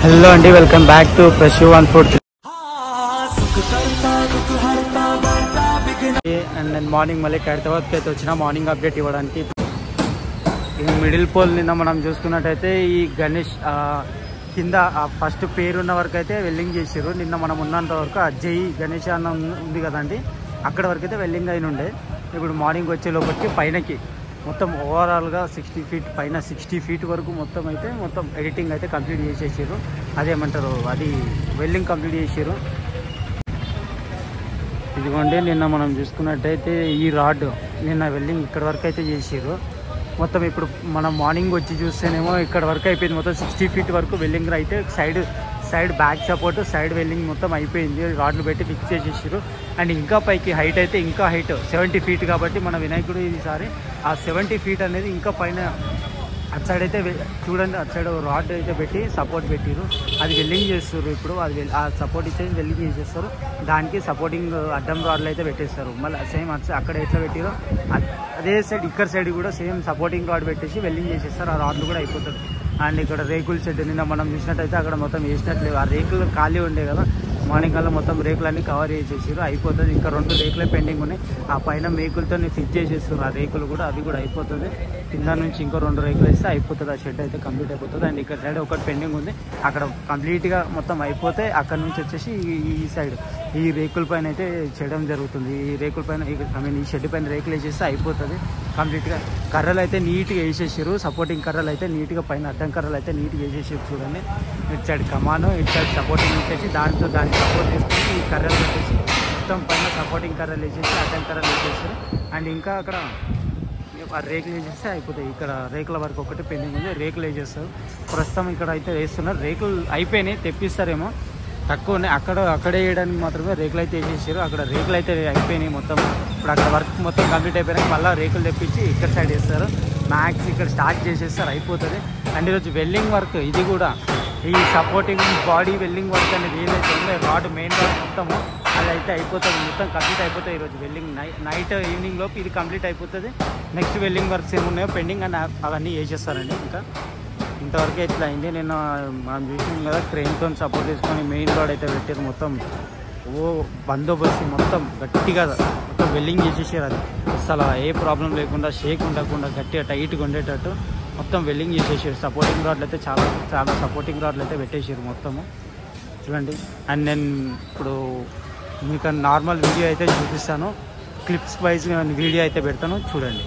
Hello అండి, welcome back to ప్రశు 143. And నేను morning మళ్ళీ హైదరాబాద్కి అయితే వచ్చిన మార్నింగ్ అప్డేట్ ఇవ్వడానికి. ఈ మిడిల్ పోల్ నిన్న మనం చూసుకున్నట్టయితే ఈ గణేష్ కింద ఫస్ట్ పేరున్న వరకు అయితే వెల్డింగ్ చేసారు. నిన్న మనం ఉన్నంత వరకు జై గణేష్ అన్న ఉంది కదండి, అక్కడ వరకు అయితే వెల్డింగ్ అయిన ఉండే. ఇప్పుడు మార్నింగ్ వచ్చే లోపలికి పైనకి మొత్తం ఓవరాల్గా 60 ఫీట్ పైన 60 ఫీట్ వరకు మొత్తం ఎడిటింగ్ అయితే కంప్లీట్ చేసేసారు. అదేమంటారు, అది వెల్డింగ్ కంప్లీట్ చేసారు. ఇదిగోండి, నిన్న మనం చూసుకున్నట్టయితే ఈ రాడ్ నిన్న వెల్డింగ్ ఇక్కడ వరకు అయితే చేసారు. మొత్తం ఇప్పుడు మనం మార్నింగ్ వచ్చి చూస్తేనేమో ఇక్కడ వరకు అయిపోయింది. మొత్తం 60 ఫీట్ వరకు వెల్డింగ్ అయితే side back support side welding మొత్తం అయిపోయింది. రాడ్లు పెట్టి ఫిక్స్ చేసేసారు. అండ్ ఇంకా పైకి హైట్ అయితే ఇంకా హైట్ 70 ఫీట్ కాబట్టి మన వినాయకుడు ఈసారి ఆ 70 ఫీట్ అనేది ఇంకా పైన అటు సైడ్ అయితే చూడండి, అటు సైడ్ రాడ్ అయితే పెట్టి సపోర్ట్ పెట్టారు. అది వెల్డింగ్ చేస్తారు. ఇప్పుడు అది ఆ సపోర్ట్ ఇచ్చేది వెల్డింగ్ చేసేస్తారు. దానికి సపోర్టింగ్ అడ్డం రాడ్లు అయితే పెట్టేస్తారు. మళ్ళీ సేమ్ అక్కడ ఎట్లా పెట్టారో అదే సైడ్ ఇక్కడ సైడ్ కూడా సేమ్ సపోర్టింగ్ రాడ్ పెట్టేసి వెల్డింగ్ చేసేస్తారు. ఆ రాడ్లు కూడా అయిపోతుంది. అండ్ ఇక్కడ రేకుల షెడ్ నిన్న మనం చూసినట్టయితే అక్కడ మొత్తం వేసినట్లేదు. ఆ రేకులు ఖాళీ ఉండే కదా, మార్నింగ్ కల్లా మొత్తం రేకులన్నీ కవర్ చేసేసారు. అయిపోతుంది. ఇంకా 2 రేకులే పెండింగ్ ఉన్నాయి. ఆ పైన మేకులతో ఫిట్ చేసేస్తారు. ఆ రేకులు కూడా అది కూడా అయిపోతుంది. కింద నుంచి ఇంకో 2 రేకులు వేస్తే అయిపోతుంది. ఆ షెడ్ అయితే కంప్లీట్ అయిపోతుంది. అండ్ ఇక్కడ సైడ్ ఒకటి పెండింగ్ ఉంది. అక్కడ కంప్లీట్గా మొత్తం అయిపోతే అక్కడ నుంచి వచ్చేసి ఈ సైడ్ ఈ రేకుల పైన అయితే చేయడం జరుగుతుంది. ఈ రేకుల పైన ఈ షెడ్ పైన రేకులు వేసేస్తే అయిపోతుంది కంప్లీట్గా. కర్రలు అయితే నీట్గా వేసేసారు. సపోర్టింగ్ కర్రలు అయితే నీట్గా పైన అడ్డం కర్రలు అయితే నీట్గా వేసేసారు. చూడండి, ఇటు సైడ్ కమాను, ఇటు సైడ్ సపోర్టింగ్ వేసేసి దాన్ని సపోర్ట్ చేసుకొని ఈ కర్రలు పెట్టేసి మొత్తం పైన సపోర్టింగ్ కర్రలు వేసేసి అడ్డం కర్రలు వేసేసారు. అండ్ ఇంకా అక్కడ రేకులు వేసేస్తే అయిపోతాయి. ఇక్కడ రేకుల వరకు ఒకటి పెండింగ్ ఉంది, రేకులు వేసేస్తారు. ప్రస్తుతం ఇక్కడ అయితే వేస్తున్నారు. రేకులు అయిపోయినాయి, తెప్పిస్తారేమో, తక్కువ ఉన్నాయి. అక్కడే వేయడానికి మాత్రమే రేకులు అయితే వేసేసారు. అక్కడ రేకులు అయితే అయిపోయినాయి మొత్తం. ఇప్పుడు అక్కడ వర్క్ మొత్తం కంప్లీట్ అయిపోయినాక మళ్ళీ రేకులు తెప్పించి ఇక్కడ సైడ్ వేస్తారు. మ్యాక్స్ ఇక్కడ స్టార్ట్ చేసేస్తారు, అయిపోతుంది. అండ్ ఈరోజు వెల్డింగ్ వర్క్ ఇది కూడా ఈ సపోర్టింగ్ బాడీ వెల్డింగ్ వర్క్ అనేది ఏదైతే ఉందో రాడ్ మెయిన్ రాడ్ మొత్తము అది అయితే అయిపోతుంది. మొత్తం కంప్లీట్ అయిపోతుంది ఈరోజు వెల్డింగ్. నైట్ ఈవినింగ్ లోపు ఇది కంప్లీట్ అయిపోతుంది. నెక్స్ట్ వెల్డింగ్ వర్క్స్ ఏమున్నాయో పెండింగ్ అని అవన్నీ వేసేస్తారండి. ఇంకా ఇంతవరకు ఇట్లా అయింది. నిన్న మనం చూసినాం కదా, క్రెయిన్తో సపోర్ట్ చేసుకొని మెయిన్ రాడ్ అయితే పెట్టారు. మొత్తం బందోబస్తు మొత్తం గట్టిగా మొత్తం వెల్డింగ్ చేసేసారు. అది అసలు ఏ ప్రాబ్లం లేకుండా షేక్ ఉండకుండా గట్టిగా టైట్గా ఉండేటట్టు మొత్తం వెల్డింగ్ చేసేసారు. సపోర్టింగ్ రాడ్లు అయితే చాలా సపోర్టింగ్ రాడ్లు అయితే పెట్టేసారు మొత్తము. చూడండి. అండ్ నేను ఇప్పుడు మీకు నార్మల్ వీడియో అయితే చూపిస్తాను, క్లిప్స్ వైజ్ వీడియో అయితే పెడతాను, చూడండి.